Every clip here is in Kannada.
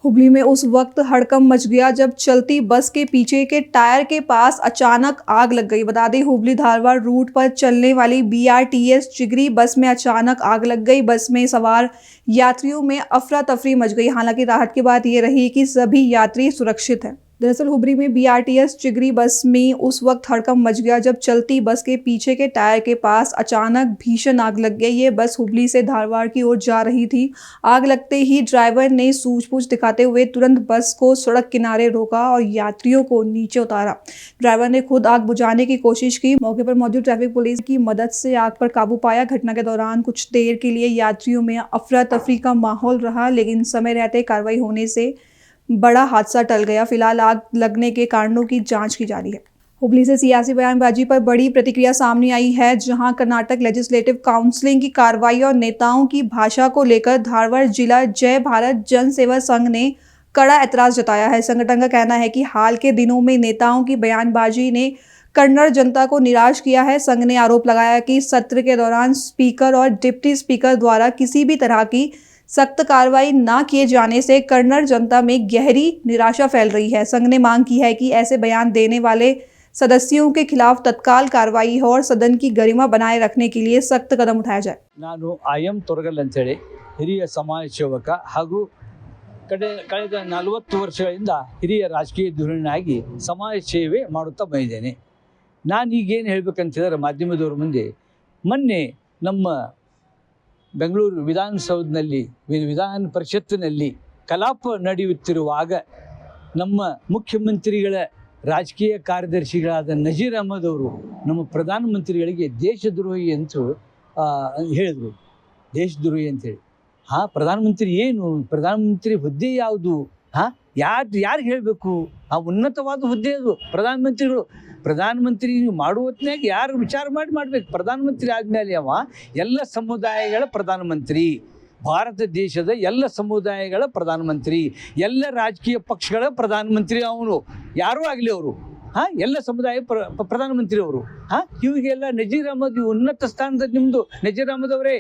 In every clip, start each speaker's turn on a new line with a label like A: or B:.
A: हुबली में उस वक्त हड़कंप मच गया जब चलती बस के पीछे के टायर के पास अचानक आग लग गई। बता दें, हुबली धारवाड़ रूट पर चलने वाली BRTS चिगरी बस में अचानक आग लग गई। बस में सवार यात्रियों में अफरा तफरी मच गई। हालांकि राहत की बात यह रही कि सभी यात्री सुरक्षित हैं। दरअसल हुबली में BRTS चिगरी बस में उस वक्त हड़कंप मच गया जब चलती बस के पीछे के टायर के पास अचानक भीषण आग लग गई। ये बस हुबली से धारवाड़ की ओर जा रही थी। आग लगते ही ड्राइवर ने सूझबूझ दिखाते हुए तुरंत बस को सड़क किनारे रोका और यात्रियों को नीचे उतारा। ड्राइवर ने खुद आग बुझाने की कोशिश की। मौके पर मौजूद ट्रैफिक पुलिस की मदद से आग पर काबू पाया। घटना के दौरान कुछ देर के लिए यात्रियों में अफरा तफरी का माहौल रहा, लेकिन समय रहते कार्रवाई होने से बड़ा हादसा टल गया। फिलहाल आग लगने के कारणों की जांच की जा रही है। हुबली से सियासी बयानबाजी पर बड़ी प्रतिक्रिया सामने आई है, जहां कर्नाटक लेजिस्लेटिव काउंसिल की कार्रवाई और नेताओं की भाषा को लेकर धारवाड़ जिला जय भारत जन सेवा संघ ने कड़ा ऐतराज जताया है। संगठन का कहना है कि हाल के दिनों में नेताओं की बयानबाजी ने कन्नड़ जनता को निराश किया है। संघ ने आरोप लगाया कि सत्र के दौरान स्पीकर और डिप्टी स्पीकर द्वारा किसी भी तरह की सख्त कार्रवाई न किए जाने से कन्नड़ जनता में गहरी निराशा फैल रही है। संघ ने मांग की है कि ऐसे बयान देने वाले सदस्यों के खिलाफ तत्काल कार्रवाई हो और सदन की गरिमा बनाए रखने के लिए सख्त कदम उठाया जाए।
B: ನಾನು IM ತೊರಗಲ್ ಅಂತೇಳಿ ಹಿರಿಯ ಸಮಾಜ ಸೇವಕ ಹಾಗೂ ಕಳೆದ 40 ವರ್ಷಗಳಿಂದ ಹಿರಿಯ ರಾಜಕೀಯ ಧುರೀಣನಾಗಿ ಸಮಾಜ ಸೇವೆ ಮಾಡುತ್ತಾ ಬಂದಿದ್ದೇನೆ. ನಾನು ಈಗೇನು ಹೇಳಬೇಕಂತ ಹೇಳಿದ್ರೆ ಮಾಧ್ಯಮದವ್ರ ಮುಂದೆ ಮೊನ್ನೆ ನಮ್ಮ ಬೆಂಗಳೂರು ವಿಧಾನಸೌಧದಲ್ಲಿ ವಿಧಾನ ಪರಿಷತ್ತಿನಲ್ಲಿ ಕಲಾಪ ನಡೆಯುತ್ತಿರುವಾಗ ನಮ್ಮ ಮುಖ್ಯಮಂತ್ರಿಗಳ ರಾಜಕೀಯ ಕಾರ್ಯದರ್ಶಿಗಳಾದ ನಜೀರ್ ಅಹಮದ್ ಅವರು ನಮ್ಮ ಪ್ರಧಾನಮಂತ್ರಿಗಳಿಗೆ ದೇಶದ್ರೋಹಿ ಅಂತ ಹೇಳಿದರು. ದೇಶದ್ರೋಹಿ ಅಂತೇಳಿ ಪ್ರಧಾನಮಂತ್ರಿ ಏನು, ಪ್ರಧಾನಮಂತ್ರಿ ಹುದ್ದೆ ಯಾವುದು, ಯಾರಿಗೆ ಹೇಳಬೇಕು? ಆ ಉನ್ನತವಾದ ಹುದ್ದೆ ಅದು ಪ್ರಧಾನಮಂತ್ರಿಗಳು. ಪ್ರಧಾನಮಂತ್ರಿ ಮಾಡುವ ಹೊತ್ತಿನಾಗ ಯಾರು ವಿಚಾರ ಮಾಡಬೇಕು. ಪ್ರಧಾನಮಂತ್ರಿ ಆದಮೇಲೆ ಅವ ಎಲ್ಲ ಸಮುದಾಯಗಳ ಪ್ರಧಾನಮಂತ್ರಿ, ಭಾರತ ದೇಶದ ಎಲ್ಲ ಸಮುದಾಯಗಳ ಪ್ರಧಾನಮಂತ್ರಿ, ಎಲ್ಲ ರಾಜಕೀಯ ಪಕ್ಷಗಳ ಪ್ರಧಾನಮಂತ್ರಿ ಅವನು, ಯಾರೂ ಆಗಲಿ ಅವರು ಎಲ್ಲ ಸಮುದಾಯ ಪ್ರಧಾನಮಂತ್ರಿ ಅವರು. ಇವಾಗೆಲ್ಲ ನಜೀರ್ ಅಹಮದ್ ಉನ್ನತ ಸ್ಥಾನದಲ್ಲಿ ನಿಮ್ಮದು ನಜೀರ್ ಅಹಮದ್ ಅವರೇ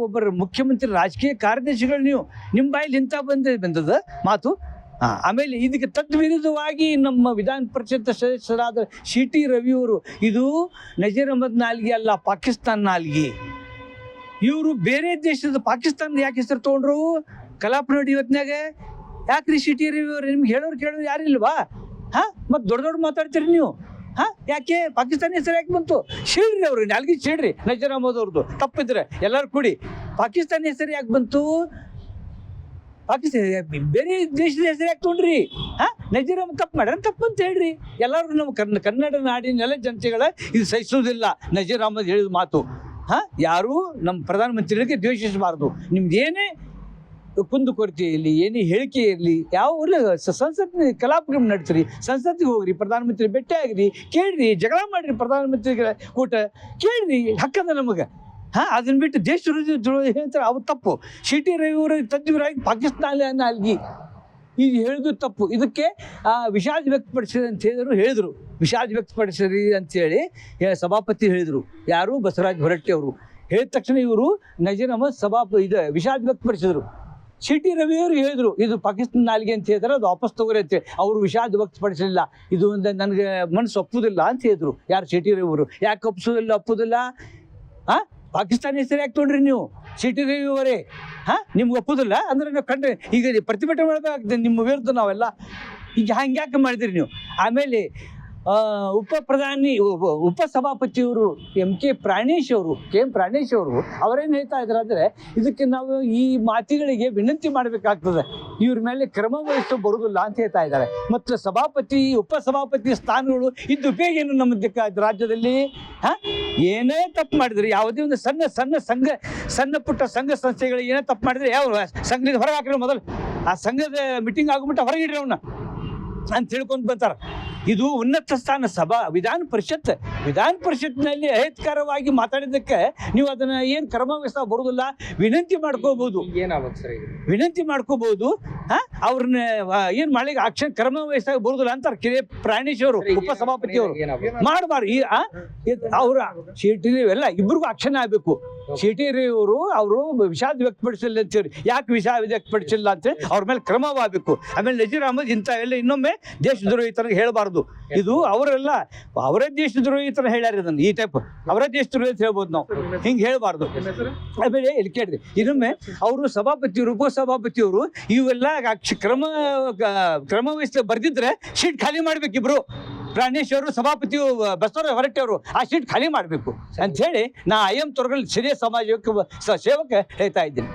B: ಒಬ್ಬರು ಮುಖ್ಯಮಂತ್ರಿ ರಾಜಕೀಯ ಕಾರ್ಯದರ್ಶಿಗಳು ನೀವು, ನಿಮ್ಮ ಬಾಯಲ್ಲಿ ಇಂಥ ಬಂದದ ಮಾತು. ಆಮೇಲೆ ಇದಕ್ಕೆ ತದ್ವಿರುದ್ಧವಾಗಿ ನಮ್ಮ ವಿಧಾನ ಪರಿಷತ್ ಸದಸ್ಯರಾದ CT ರವಿಯವರು, ಇದು ನಜೀರ್ ಅಹಮದ್ ನಾಲ್ಗೆ ಅಲ್ಲ, ಪಾಕಿಸ್ತಾನ ನಾಲ್ಗೆ. ಇವರು ಬೇರೆ ದೇಶದ ಪಾಕಿಸ್ತಾನದ ಯಾಕೆ ಹೆಸರು ತೊಗೊಂಡ್ರು ಕಲಾಪ ನಡೆಯುವತ್ನಾಗ? ಯಾಕ್ರಿ CT ರವಿಯವರು? ನಿಮ್ಗೆ ಕೇಳೋರು ಯಾರಿಲ್ವಾ? ಮತ್ತು ದೊಡ್ಡ ಮಾತಾಡ್ತೀರಿ ನೀವು. ಯಾಕೆ ಪಾಕಿಸ್ತಾನ ಹೆಸರು ಯಾಕೆ ಬಂತು? ಶೀಳ್ರಿ ಅವ್ರು ನಾಲ್ಗೆ ಶೀಳ್ರಿ ನಜೀರ್ ಅಹಮದ್ ಅವ್ರದ್ದು ತಪ್ಪಿದ್ರೆ ಎಲ್ಲರೂ ಕೂಡಿ. ಪಾಕಿಸ್ತಾನ ಹೆಸರು ಯಾಕೆ ಬಂತು? ಪಾಕಿಸ್ತಾನ ಬೇರೆ ದೇಶದ ಹೆಸರು ಯಾಕೆ ತೊಗೊಂಡ್ರಿ? ನಜೀರ್ ಅಹಮದ್ ತಪ್ಪು ಮಾಡ್ಯಾರ, ತಪ್ಪು ಅಂತ ಹೇಳ್ರಿ. ಎಲ್ಲರೂ ನಮ್ಮ ಕನ್ನಡ ನಾಡಿನೆಲ್ಲ ಜನತೆಗಳ ಇದು ಸಹಿಸೋದಿಲ್ಲ ನಜೀರ್ ಅಹಮದ್ ಹೇಳಿದ ಮಾತು. ಯಾರೂ ನಮ್ಮ ಪ್ರಧಾನಮಂತ್ರಿಗಳಿಗೆ ದ್ವೇಷಿಸಬಾರ್ದು. ನಿಮ್ದು ಏನೇ ಕುಂದುಕೊರತೆ ಇರಲಿ, ಏನೇ ಹೇಳಿಕೆ ಇರಲಿ, ಯಾವ ಸಂಸತ್ ಕಲಾಪ ನಡ್ತೀರಿ, ಸಂಸತ್ತಿಗೆ ಹೋಗ್ರಿ, ಪ್ರಧಾನಮಂತ್ರಿ ಭೇಟಿ ಆಗಿರಿ, ಕೇಳ್ರಿ, ಜಗಳ ಮಾಡಿರಿ, ಪ್ರಧಾನಮಂತ್ರಿಗಳ ಕೂಟ ಕೇಳ್ರಿ, ಹಕ್ಕದ ನಮಗೆ. ಅದನ್ನ ಬಿಟ್ಟು ದೇಶ ವಿರೋಧಿ ಹೇಳ್ತಾರೆ, ಅವು ತಪ್ಪು. CT ರವಿಯವರು ತದ್ವಿರಾಗಿ ಪಾಕಿಸ್ತಾನ ನಾಲ್ಗಿ ಇದು ಹೇಳಿದ್ರು ತಪ್ಪು. ಇದಕ್ಕೆ ವಿಷಾದ ವ್ಯಕ್ತಪಡಿಸಿರಿ ಅಂತ ಹೇಳಿದರು. ವಿಷಾದ ವ್ಯಕ್ತಪಡಿಸಿರಿ ಅಂತೇಳಿ ಸಭಾಪತಿ ಹೇಳಿದರು. ಯಾರು? ಬಸವರಾಜ ಹೊರಟ್ಟಿ ಅವರು ಹೇಳಿದ ತಕ್ಷಣ ಇವರು ನಜೀರ್ ಅಹಮದ್ ವಿಷಾದ ವ್ಯಕ್ತಪಡಿಸಿದರು. CT ರವಿಯವರು ಹೇಳಿದರು ಇದು ಪಾಕಿಸ್ತಾನ ನಾಲ್ಗೆ ಅಂತ ಹೇಳಿದ್ರೆ ಅದು ವಾಪಸ್ ತಗೋರಿ ಅಂತೇಳಿ. ಅವರು ವಿಷಾದ ವ್ಯಕ್ತಪಡಿಸಲಿಲ್ಲ. ಇದು ಒಂದು ನನಗೆ ಮನಸ್ಸು ಒಪ್ಪುದಿಲ್ಲ ಅಂತ ಹೇಳಿದರು. ಯಾರು? CT ರವಿಯವರು. ಯಾಕೆ ಒಪ್ಪುದಿಲ್ಲ? ಪಾಕಿಸ್ತಾನ ಹೆಸರು ಯಾಕೆ ತೊಗೊಂಡ್ರಿ ನೀವು? CT ರವಿಯವರೇ ನಿಮ್ಗೆ ಒಪ್ಪುದಿಲ್ಲ ಅಂದ್ರೆ ನಾವು ಕಂಡ್ರೆ ಈಗ ಪ್ರತಿಭಟನೆ ಮಾಡಬೇಕಾಗ್ತದೆ ನಿಮ್ಮ ವಿರುದ್ಧ ನಾವೆಲ್ಲ. ಈಗ ಹಂಗ್ಯಾಕೆ ಮಾಡಿದಿರಿ ನೀವು? ಆಮೇಲೆ ಉಪಸಭಾಪತಿಯವರು KM ಪ್ರಾಣೇಶ್ ಅವರು ಅವರೇನು ಹೇಳ್ತಾ ಇದ್ದಾರೆ ಅಂದರೆ, ಇದಕ್ಕೆ ನಾವು ಈ ಮಾತಿಗಳಿಗೆ ವಿನಂತಿ ಮಾಡಬೇಕಾಗ್ತದೆ, ಇವ್ರ ಮೇಲೆ ಕ್ರಮ ವಹಿಸೋ ಬರುವುದಿಲ್ಲ ಅಂತ ಹೇಳ್ತಾ ಇದ್ದಾರೆ. ಮತ್ತು ಉಪಸಭಾಪತಿ ಸ್ಥಾನಗಳು ಇದ್ದು ಉಪಯೋಗ ಏನು ನಮ್ಮ ರಾಜ್ಯದಲ್ಲಿ? ಏನೇ ತಪ್ಪು ಮಾಡಿದ್ರೆ, ಯಾವುದೇ ಒಂದು ಸಣ್ಣ ಪುಟ್ಟ ಸಂಘ ಸಂಸ್ಥೆಗಳು ಏನೇ ತಪ್ಪು ಮಾಡಿದ್ರೆ ಯಾವ ಸಂಘದಿಂದ ಹೊರಗೆ ಹಾಕಿರೋ ಮೊದಲು ಆ ಸಂಘದ ಮೀಟಿಂಗ್ ಆಗುಬಿಟ್ಟು ಹೊರಗಿಡ್ರಿ ಅವನ್ನ ಅಂತ ತಿಳ್ಕೊಂಡು ಬರ್ತಾರೆ. ಇದು ಉನ್ನತ ಸ್ಥಾನ ವಿಧಾನ ಪರಿಷತ್ನಲ್ಲಿ ಅಹಿತಕರವಾಗಿ ಮಾತಾಡಿದ್ದಕ್ಕೆ ನೀವು ಅದನ್ನ ಏನು ಕ್ರಮ ವಹಿಸ್ತಾ ಬರುವುದಿಲ್ಲ, ವಿನಂತಿ ಮಾಡ್ಕೋಬಹುದು. ವಿನಂತಿ ಮಾಡ್ಕೋಬಹುದು. ಅವ್ರನ್ನ ಏನು ಮಾಡಿಗೆ ಆಕ್ಷನ್ ಕ್ರಮ ವಹಿಸ್ತಾ ಬರುವುದಿಲ್ಲ ಅಂತಾರೆ KM ಪ್ರಾಣೇಶ್ ಅವರು, ಉಪಸಭಾಪತಿ ಅವರು. ಮಾಡಬಾರ್ದು. ಅವ್ರ CT ಎಲ್ಲ ಇಬ್ಬರಿಗೂ ಆಕ್ಷನ್ ಆಗಬೇಕು. ಅವರು ವಿಷಾದ ವ್ಯಕ್ತಪಡಿಸಿಲ್ಲ ಅಂತೇಳಿ. ಯಾಕೆ ವಿಷಾದ ವ್ಯಕ್ತಪಡಿಸಿಲ್ಲ ಅಂತೇಳಿ ಅವ್ರ ಮೇಲೆ ಕ್ರಮವಾಗಬೇಕು. ಆಮೇಲೆ ನಜೀರ್ ಅಹಮದ್ ಇಂಥವೆಲ್ಲ ಇನ್ನೊಮ್ಮೆ ದೇಶದ್ರೋಹಿ ಥರ ಹೇಳಬಾರ್ದು. ಇದು ಅವರೆಲ್ಲ ಅವರೇ ದೇಶದ್ರೋಹಿ ಥರ ಹೇಳ್ಯಾರ. ಇದನ್ನು ಈ ಟೈಪ್ ಅವರೇ ದೇಶದ್ರೋಹಿ ಅಂತ ಹೇಳ್ಬೋದು ನಾವು, ಹಿಂಗೆ ಹೇಳಬಾರ್ದು. ಆಮೇಲೆ ಇಲ್ಲಿ ಕೇಳಿದ್ರಿ ಇನ್ನೊಮ್ಮೆ ಅವರು ಸಭಾಪತಿಯವರು ಉಪಸಭಾಪತಿಯವರು ಇವೆಲ್ಲ ಕ್ರಮ ವಹಿಸಿ ಬರ್ದಿದ್ರೆ ಸೀಟ್ ಖಾಲಿ ಮಾಡ್ಬೇಕಿಬ್ರು. ಪ್ರಾಣೇಶ್ ಅವರು ಸಭಾಪತಿಯು ಬಸವರಾಜ ಹೊರಟ್ಟಿ ಅವರು ಆ ಸೀಟ್ ಖಾಲಿ ಮಾಡಬೇಕು ಅಂತ ಹೇಳಿ ನಾ IM ತೊರಗಲ್ ಸಿರಿಯ ಸಮಾಜಕ್ಕೆ ಸೇವಕ ಹೇಳ್ತಾ ಇದ್ದೀನಿ.